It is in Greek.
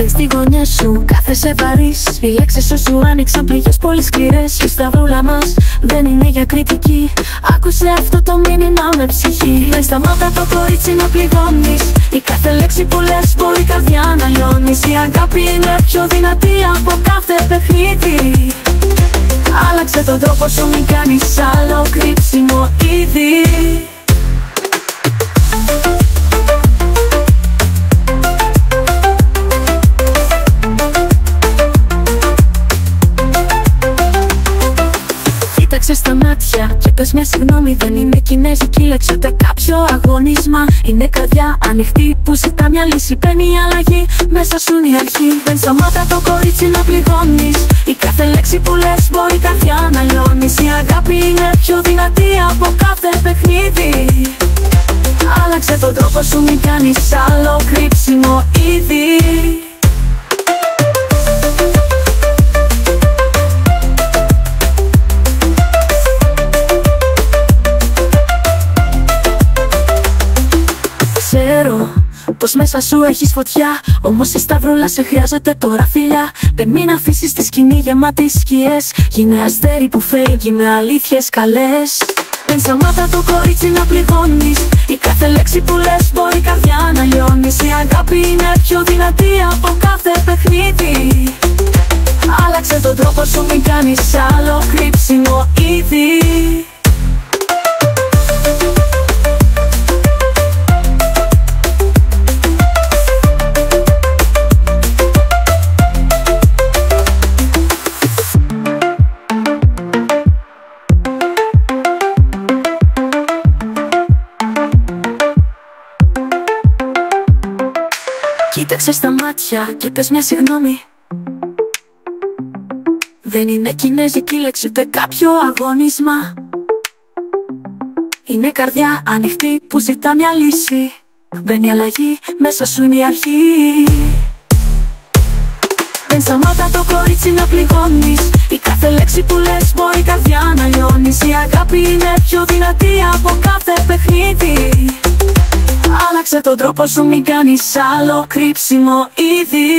στη γωνιά σου, κάθεσαι βαρύς. Οι λέξεις σου άνοιξαν πληγές πολύ σκληρές. Η σταυρούλα μας δεν είναι για κριτική. Άκουσε αυτό το μήνυμα με ψυχή. Δεν σταμάτα το κορίτσι να πληγώνεις. Η κάθε λέξη που λες μπορεί η καρδιά να λιώνεις. Η αγάπη είναι πιο δυνατή από κάθε παιχνίδι. Άλλαξε τον τρόπο σου, μην κάνεις άλλο κρύψιμο ήδη. Κοίταξε στα μάτια και πες μια συγγνώμη. Δεν είναι κινέζικη λέξη ούτε κάποιο αγώνισμα. Είναι καρδιά ανοιχτή που ζητά μια λύση. Παίρνει η αλλαγή, μέσα σου είναι η αρχή. Δεν σταμάτα το κορίτσι να πληγώνεις. Η κάθε λέξη που λες μπορεί η καρδιά να λιώνεις. Η αγάπη είναι πιο δυνατή από κάθε παιχνίδι. Άλλαξε τον τρόπο σου, μην κάνεις άλλο κρύψιμο ήδη. Ξέρω πως μέσα σου έχεις φωτιά, όμως η σταυρούλα σε χρειάζεται τώρα φιλιά. Δεν μην αφήσεις τη σκηνή γεμάτη σκιές. Γίνε αστέρι που φεύγει με αλήθειες καλές. Δεν σταμάτα το κορίτσι να πληγώνεις. Η κάθε λέξη που λες μπορεί η καρδιά να λιώνεις. Η αγάπη είναι πιο δυνατή από κάθε παιχνίδι. Άλλαξε τον τρόπο σου, μην κάνεις άλλο κρύψιμο ήδη. Κοίταξε στα μάτια και πες μια συγγνώμη. Δεν είναι κινέζικη λέξη ούτε κάποιο αγώνισμα. Είναι καρδιά ανοιχτή που ζητά μια λύση. Μπαίνει η αλλαγή, μέσα σου είναι η αρχή. Δεν σταμάτα το κορίτσι να πληγώνεις. Η κάθε λέξη που λες μπορεί η καρδιά να λιώνεις. Η αγάπη είναι πιο δυνατή από κάθε παιχνίδι. Άλλαξε τον τρόπο σου, μην κάνεις άλλο κρύψιμο ήδη.